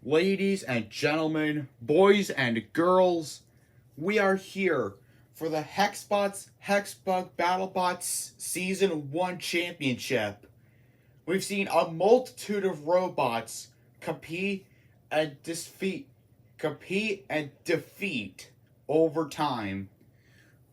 Ladies and gentlemen, boys and girls, we are here for the Hexbots Hexbug Battlebots Season 1 Championship. We've seen a multitude of robots compete and defeat over time.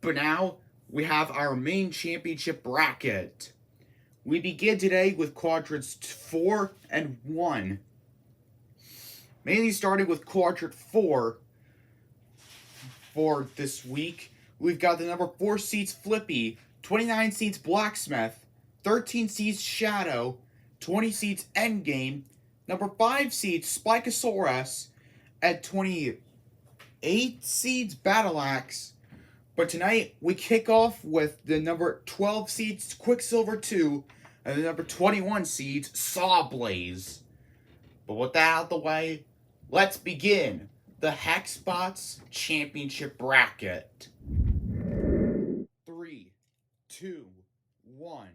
But now we have our main championship bracket. We begin today with quadrants 4 and 1. Mainly starting with quadrant 4 for this week. We've got the number 4 seeds Flippy, 29 seeds Blacksmith, 13 seeds Shadow, 20 seeds Endgame, number 5 seeds Spikosaurus, and 28 seeds Battleaxe. But tonight we kick off with the number 12 seeds Quicksilver 2 and the number 21 seeds Sawblaze. But with that out of the way, let's begin the Hexbots Championship Bracket. 3, 2, 1,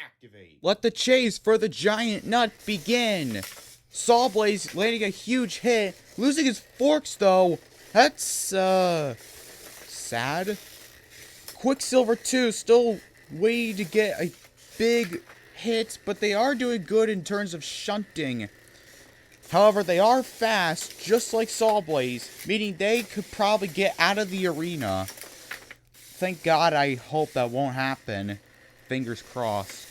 activate. Let the chase for the giant nut begin. Sawblaze landing a huge hit, losing his forks though. That's sad. Quicksilver 2 still waiting to get a big hit, but they are doing good in terms of shunting. However, they are fast, just like Sawblaze, meaning they could probably get out of the arena. Thank God, I hope that won't happen. Fingers crossed.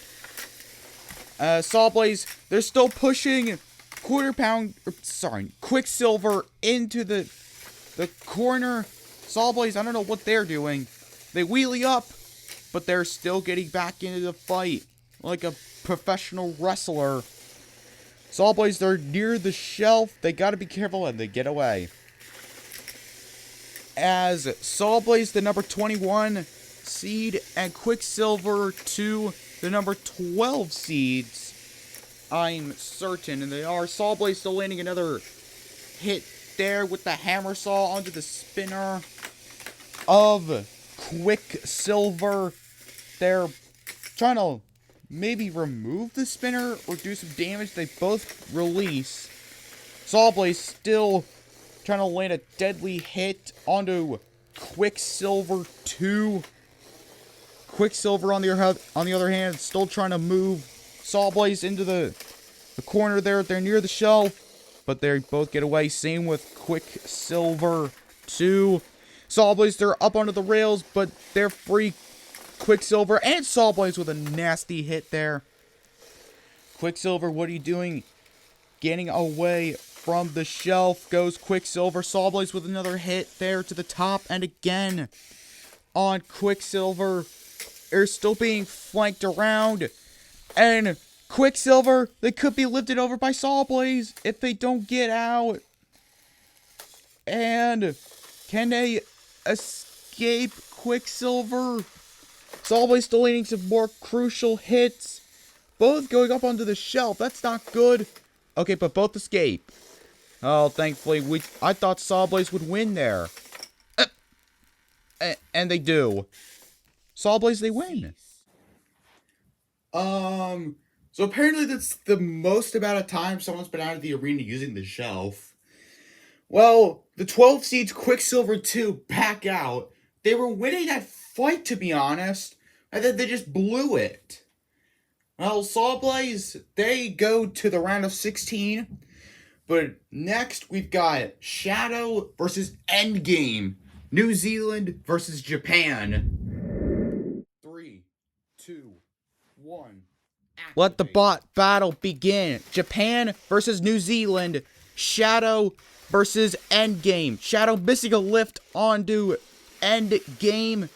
Sawblaze, they're still pushing Quicksilver into the corner. Sawblaze, I don't know what they're doing. They wheelie up, but they're still getting back into the fight like a professional wrestler. Sawblaze, they're near the shelf. They gotta be careful and they get away. As Sawblaze, the number 21 seed, and Quicksilver 2, the number 12 seeds, I'm certain, and they are. Sawblaze still landing another hit there with the hammer saw onto the spinner of Quicksilver. They're trying to maybe remove the spinner or do some damage. They both release. Sawblaze still trying to land a deadly hit onto Quicksilver 2. Quicksilver on the other hand still trying to move Sawblaze into the corner there. They're near the shelf, but they both get away. Same with Quicksilver 2. Sawblaze, they're up onto the rails, but they're free. Quicksilver and Sawblaze with a nasty hit there. Quicksilver, what are you doing? Getting away from the shelf goes Quicksilver. Sawblaze with another hit there to the top, and again on Quicksilver. They're still being flanked around, and Quicksilver, they could be lifted over by Sawblaze if they don't get out. And can they escape Quicksilver? Sawblaze still landing some more crucial hits. Both going up onto the shelf. That's not good. Okay, but both escape. Oh, thankfully, I thought Sawblaze would win there. And they do. Sawblaze, they win. So apparently that's the most amount of time someone's been out of the arena using the shelf. Well, the 12 seeds Quicksilver 2 back out. They were winning that fight, to be honest, and then they just blew it. Well, Sawblaze, they go to the round of 16, but next we've got Shadow versus Endgame, New Zealand versus Japan. 3, 2, 1. Let the bot battle begin. Japan versus New Zealand. Shadow versus Endgame. Shadow missing a lift onto Endgame.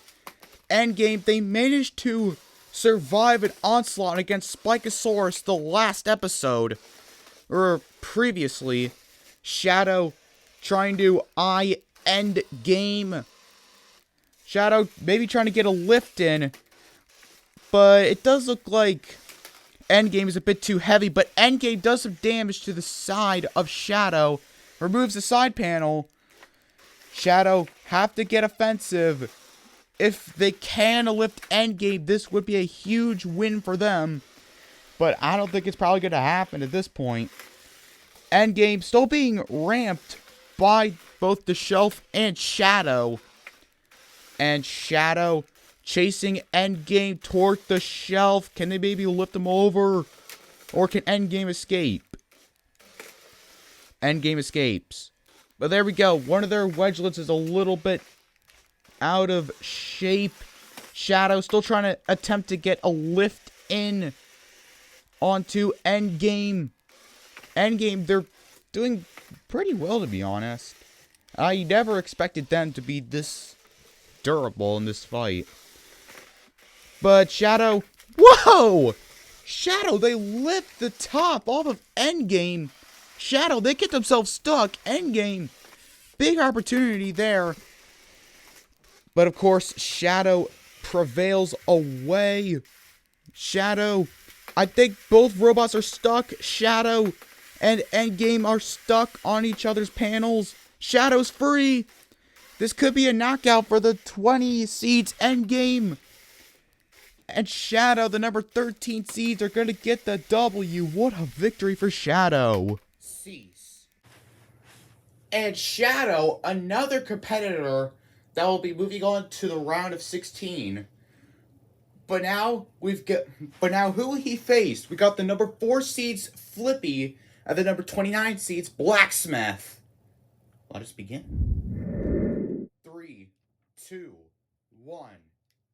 Endgame, they managed to survive an onslaught against Spikosaurus the last episode. Or previously. Shadow trying to eye Endgame. Shadow maybe trying to get a lift in. But it does look like Endgame is a bit too heavy. But Endgame does some damage to the side of Shadow. Removes the side panel. Shadow have to get offensive. If they can lift Endgame, this would be a huge win for them. But I don't think it's probably going to happen at this point. Endgame still being ramped by both the Shelf and Shadow. And Shadow chasing Endgame toward the Shelf. Can they maybe lift him over? Or can Endgame escape? Endgame escapes. But there we go. One of their wedgelets is a little bit out of shape. Shadow still trying to attempt to get a lift in onto Endgame. Endgame, they're doing pretty well, to be honest. I never expected them to be this durable in this fight. But Shadow... Whoa! Shadow, they lift the top off of Endgame. Shadow, they get themselves stuck. Endgame. Big opportunity there. But of course, Shadow prevails away. Shadow, I think both robots are stuck. Shadow and Endgame are stuck on each other's panels. Shadow's free. This could be a knockout for the 20 seeds Endgame. And Shadow, the number 13 seeds, are going to get the W. What a victory for Shadow. Cease. And Shadow, another competitor that will be moving on to the round of 16. But now who will he face? We got the number 4 seeds Flippy and the number 29 seeds Blacksmith. Let us begin. 3, 2, 1.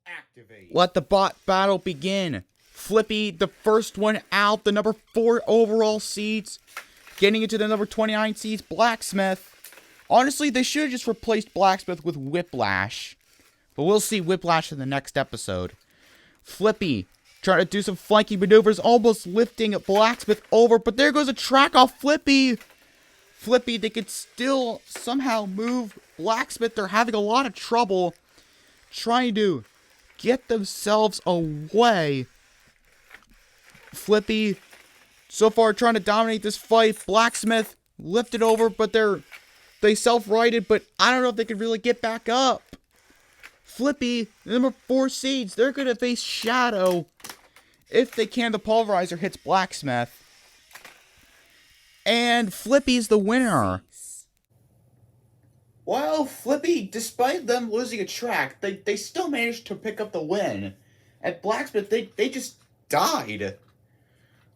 Activate. Let the bot battle begin. Flippy, the first one out, the number 4 overall seeds. Getting into the number 29 seeds, Blacksmith. Honestly, they should have just replaced Blacksmith with Whiplash. But we'll see Whiplash in the next episode. Flippy, trying to do some flanking maneuvers, almost lifting Blacksmith over. But there goes a track off Flippy. Flippy, they could still somehow move Blacksmith. They're having a lot of trouble trying to get themselves away. Flippy, so far trying to dominate this fight. Blacksmith lifted over, but they self-righted, but I don't know if they can really get back up. Flippy, the number 4 seeds, they're going to face Shadow. If they can, the Pulverizer hits Blacksmith. And Flippy's the winner. Well, Flippy, despite them losing a track, they still managed to pick up the win. At Blacksmith, they just died.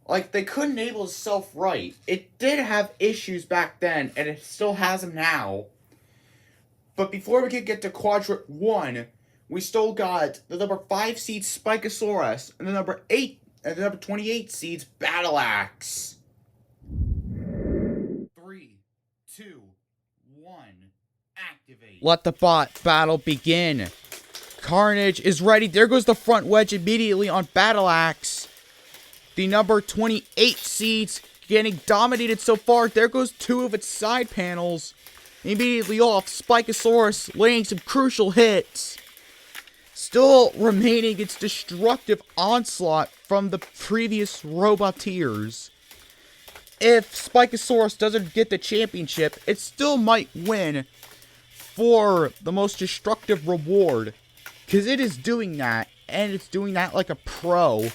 Like, they couldn't able to self-right. It did have issues back then, and it still has them now. But before we can get to Quadrant 1, we still got the number 5 seed Spikosaurus, and the number 28 seeds Battleaxe. 3, 2, 1, activate. Let the bot battle begin. Carnage is ready. There goes the front wedge immediately on Battleaxe. The number 28 seeds getting dominated so far. There goes 2 of its side panels. Immediately off, Spikosaurus laying some crucial hits. Still remaining its destructive onslaught from the previous Roboteers. If Spikosaurus doesn't get the championship, it still might win for the most destructive reward. Because it is doing that, and it's doing that like a pro.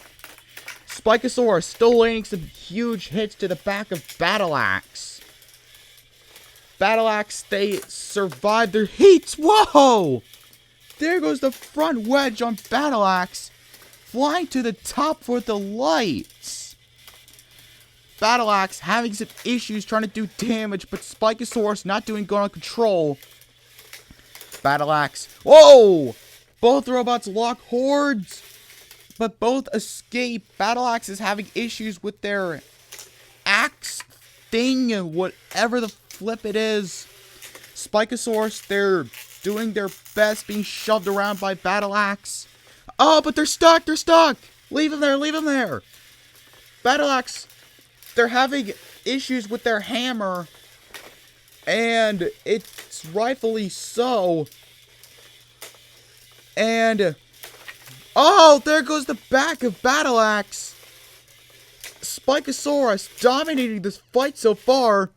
Spikosaurus still landing some huge hits to the back of Battleaxe. Battleaxe, they survived their heats. Whoa! There goes the front wedge on Battleaxe, flying to the top for the lights. Battleaxe having some issues trying to do damage, but Spikosaurus not doing good on control. Battleaxe. Whoa! Both robots lock hordes, but both escape. Battleaxe is having issues with their axe thing, whatever the flip it is. Spikosaurus, they're doing their best, being shoved around by Battleaxe. Oh, but they're stuck, Leave them there. Battleaxe, they're having issues with their hammer, and it's rightfully so. And, oh, there goes the back of Battleaxe. Spikosaurus dominating this fight so far.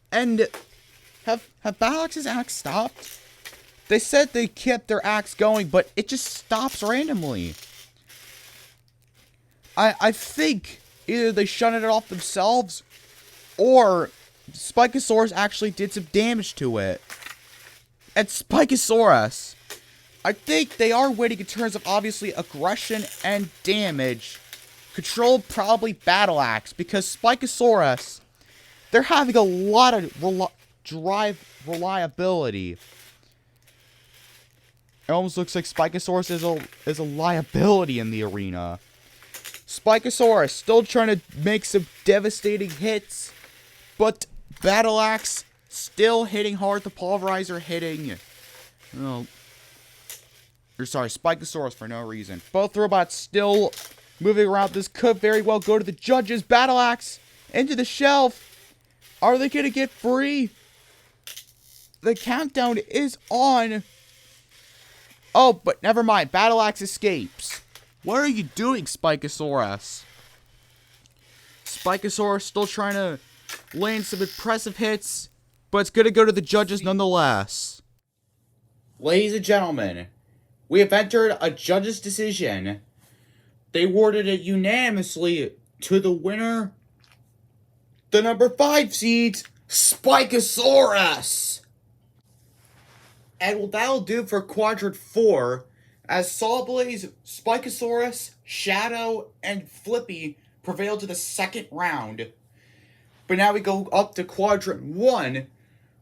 And have Battleaxe's axe stopped? They said they kept their axe going, but it just stops randomly. I think either they shut it off themselves, or Spikosaurus actually did some damage to it. And Spikosaurus, I think they are winning in terms of obviously aggression and damage. Control probably Battle Axe, because Spikosaurus, they're having a lot of reliability. It almost looks like Spikosaurus is a liability in the arena. Spikosaurus still trying to make some devastating hits, but Battle Axe still hitting hard. The Pulverizer hitting. Spikosaurus for no reason. Both robots still moving around. This could very well go to the judges. Battle Axe into the shelf. Are they going to get free? The countdown is on. Oh, but never mind. Battle Axe escapes. What are you doing, Spikosaurus? Spikosaurus still trying to land some impressive hits, but it's going to go to the judges nonetheless. Ladies and gentlemen, we have entered a judge's decision. They awarded it unanimously to the winner, the number 5 seed, Spikosaurus. And well, that'll do for Quadrant 4, as Sawblaze, Spikosaurus, Shadow, and Flippy prevailed to the second round. But now we go up to Quadrant 1,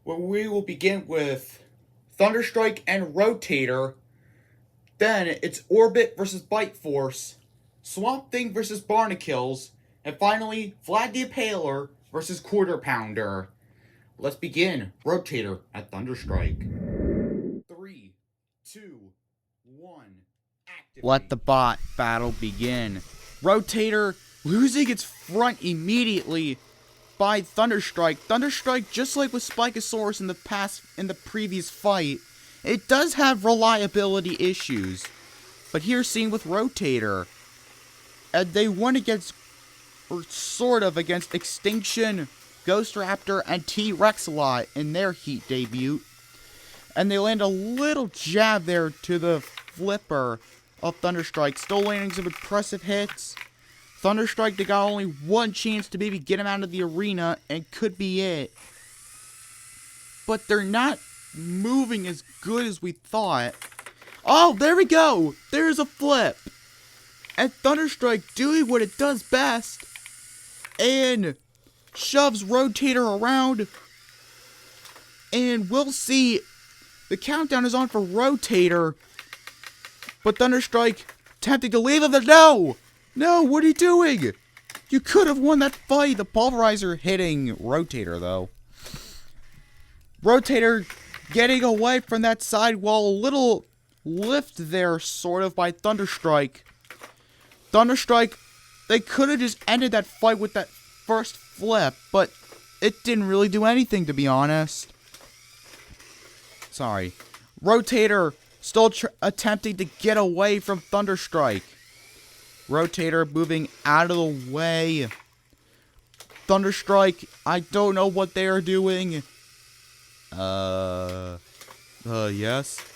where we will begin with Thunderstrike and Rotator. Then it's Orbit versus BiteForce, Swamp Thing versus Barnacles, and finally Vlad the Impaler versus Quarter Pounder. Let's begin. Rotator at Thunderstrike. 3, 2, 1. Activate. Let the bot battle begin. Rotator losing its front immediately by Thunderstrike. Thunderstrike, just like with Spikosaurus in the previous fight, it does have reliability issues. But here seen with Rotator, and they won against, or sort of against, Extinction, Ghost Raptor, and T-Rex a lot in their Heat debut. And they land a little jab there to the flipper of Thunderstrike. Still landing some impressive hits. Thunderstrike, they got only one chance to maybe get him out of the arena, and could be it. But they're not moving as good as we thought. Oh, there we go! There's a flip! And Thunderstrike doing what it does best, and shoves Rotator around. And we'll see. The countdown is on for Rotator, but Thunderstrike attempting to leave him there. No! No, what are you doing? You could have won that fight. The Pulverizer hitting Rotator, though. Rotator getting away from that sidewall. A little lift there, sort of, by Thunderstrike. Thunderstrike, they could have just ended that fight with that first flip, but it didn't really do anything, to be honest. Sorry. Rotator still attempting to get away from Thunderstrike. Rotator moving out of the way. Thunderstrike, I don't know what they are doing. Yes.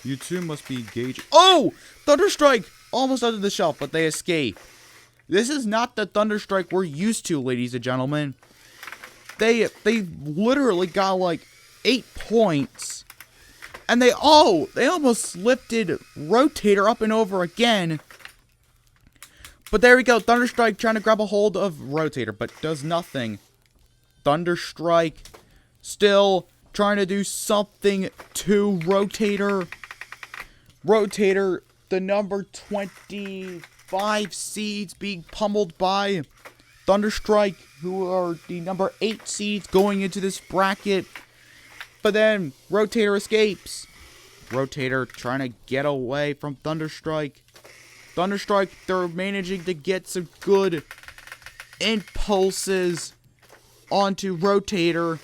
You two must be engaging. Oh! Thunderstrike! Almost under the shelf, but they escape. This is not the Thunderstrike we're used to, ladies and gentlemen. They literally got like 8 points. And they almost lifted Rotator up and over again. But there we go. Thunderstrike trying to grab a hold of Rotator, but does nothing. Thunderstrike still trying to do something to Rotator. Rotator, the number 25 seeds, being pummeled by Thunderstrike, who are the number 8 seeds going into this bracket. But then Rotator escapes. Rotator trying to get away from Thunderstrike. Thunderstrike, they're managing to get some good impulses onto Rotator.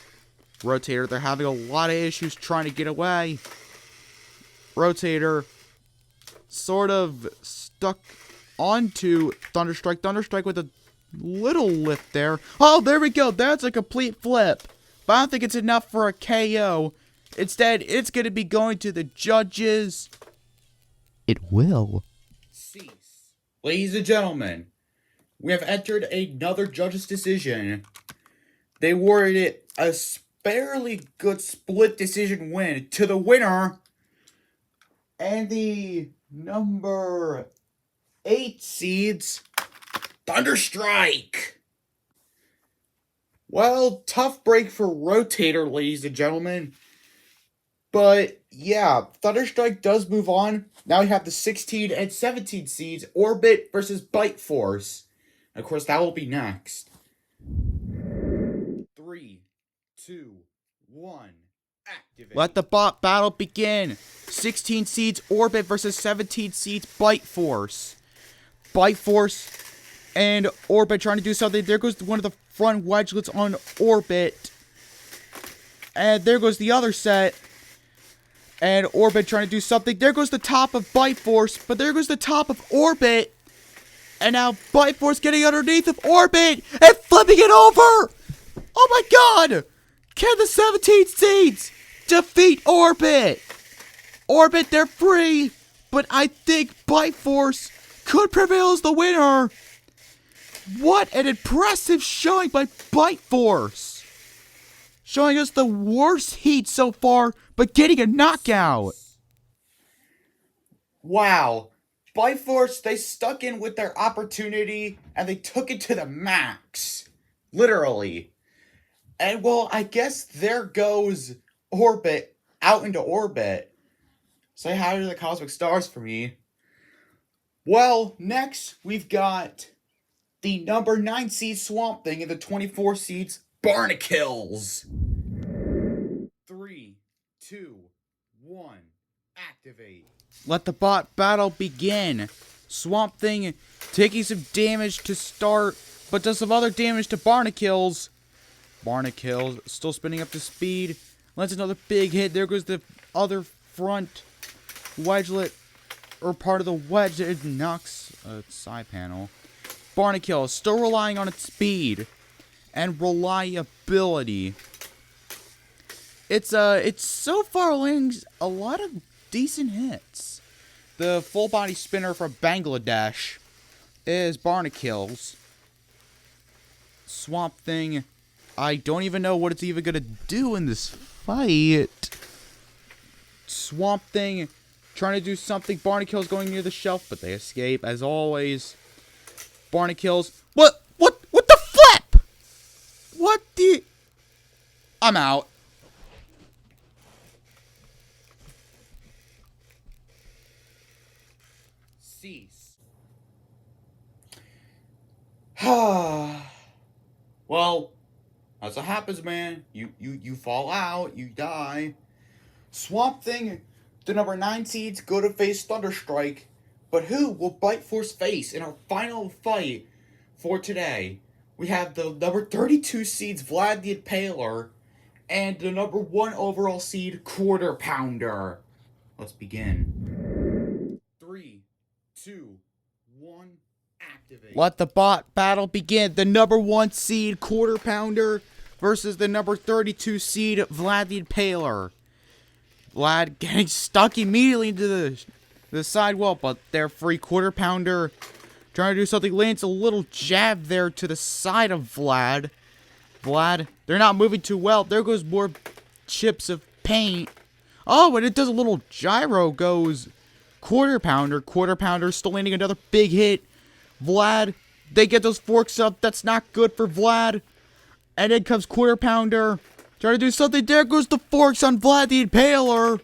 Rotator, they're having a lot of issues trying to get away. Rotator sort of stuck onto Thunderstrike. Thunderstrike with a little lift there. Oh, there we go. That's a complete flip. But I don't think it's enough for a KO. Instead, it's going to be going to the judges. It will. Cease. Ladies and gentlemen, we have entered another judge's decision. they awarded it a fairly good split decision win to the winner and the number 8 seeds, Thunderstrike. Well, tough break for Rotator, ladies and gentlemen. But yeah, Thunderstrike does move on. Now we have the 16 and 17 seeds, Orbit versus BiteForce. And of course, that will be next. 3, 2, 1, activate. Let the battle begin. 16 seeds Orbit versus 17 seeds BiteForce. BiteForce and Orbit trying to do something. There goes one of the front wedgelets on Orbit. And there goes the other set. And Orbit trying to do something. There goes the top of BiteForce. But there goes the top of Orbit. And now BiteForce getting underneath of Orbit. And flipping it over. Oh my god. Can the 17 seeds defeat Orbit? Orbit, they're free. But I think BiteForce could prevail as the winner. What an impressive showing by BiteForce. Showing us the worst heat so far, but getting a knockout. Wow. BiteForce, they stuck in with their opportunity, and they took it to the max. Literally. And, well, I guess there goes Orbit out into orbit. Say hi to the cosmic stars for me. Well, next, we've got the number 9 seed Swamp Thing and the 24 seeds Barnacles. 3, 2, 1, activate. Let the battle begin. Swamp Thing taking some damage to start, but does some other damage to Barnacles. Barnacles still spinning up to speed. Lands another big hit. There goes the other front wedgelet, or part of the wedge. It knocks a side panel. Barnacle still relying on its speed and reliability. It's so far landing a lot of decent hits. The full body spinner from Bangladesh is Barnacles. Swamp Thing, I don't even know what it's even gonna do in this fight. Swamp Thing trying to do something. Barnacles going near the shelf, but they escape as always. Barnacles. What the flip? What the? I'm out. Cease. Well, that's what happens, man. You fall out, you die. Swamp Thing, the number 9 seeds go to face Thunderstrike. But who will BiteForce face in our final fight for today? We have the number 32 seeds Vlad the Impaler and the number 1 overall seed Quarter Pounder. Let's begin. 3, 2, 1, activate. Let the battle begin. The number 1 seed Quarter Pounder versus the number 32 seed Vlad the Impaler. Vlad getting stuck immediately into the side wall, but they're free. Quarter Pounder trying to do something. Lands a little jab there to the side of Vlad. Vlad, they're not moving too well. There goes more chips of paint. Oh, and it does a little gyro. Goes Quarter Pounder. Quarter Pounder still landing another big hit. Vlad, they get those forks up. That's not good for Vlad. And in comes Quarter Pounder. Trying to do something. There goes the forks on Vlad the Impaler.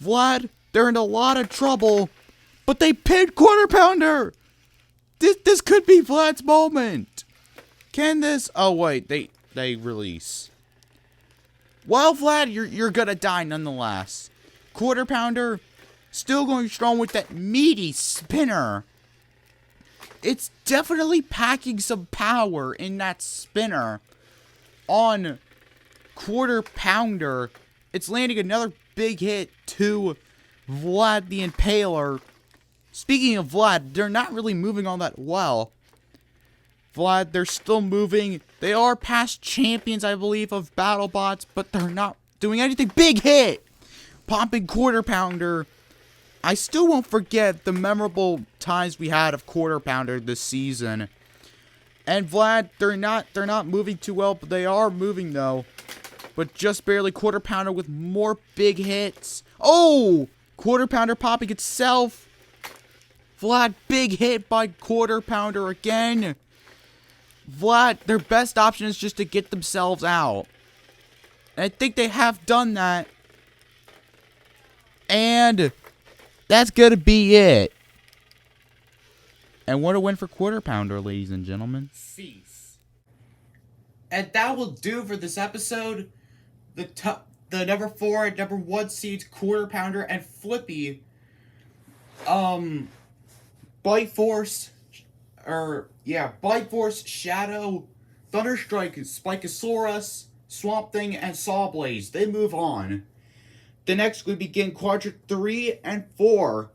Vlad, they're in a lot of trouble. But they pinned Quarter Pounder. This could be Vlad's moment. Can this? Oh, wait. They release. Well, Vlad, you're gonna die nonetheless. Quarter Pounder still going strong with that meaty spinner. It's definitely packing some power in that spinner on Quarter Pounder. It's landing another big hit to Vlad the Impaler. Speaking of Vlad, they're not really moving all that well. Vlad, they're still moving. They are past champions, I believe, of Battlebots, but they're not doing anything. Big hit! Popping Quarter Pounder. I still won't forget the memorable times we had of Quarter Pounder this season. And Vlad, they're not moving too well, but they are moving though. But just barely. Quarter Pounder with more big hits. Oh! Quarter Pounder popping itself. Vlad, big hit by Quarter Pounder again. Vlad, their best option is just to get themselves out. And I think they have done that. And that's gonna be it. And what a win for Quarter Pounder, ladies and gentlemen. Cease. And that will do for this episode. The number 4 and number 1 seeds, Quarter Pounder and Flippy. BiteForce, BiteForce, Shadow, Thunderstrike, Spikosaurus, Swamp Thing, and Sawblaze. They move on. The next we begin Quadrant 3 and 4.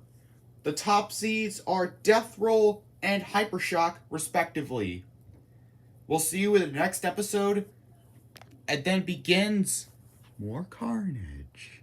The top seeds are Death Roll and Hypershock, respectively. We'll see you in the next episode. And then begins more carnage.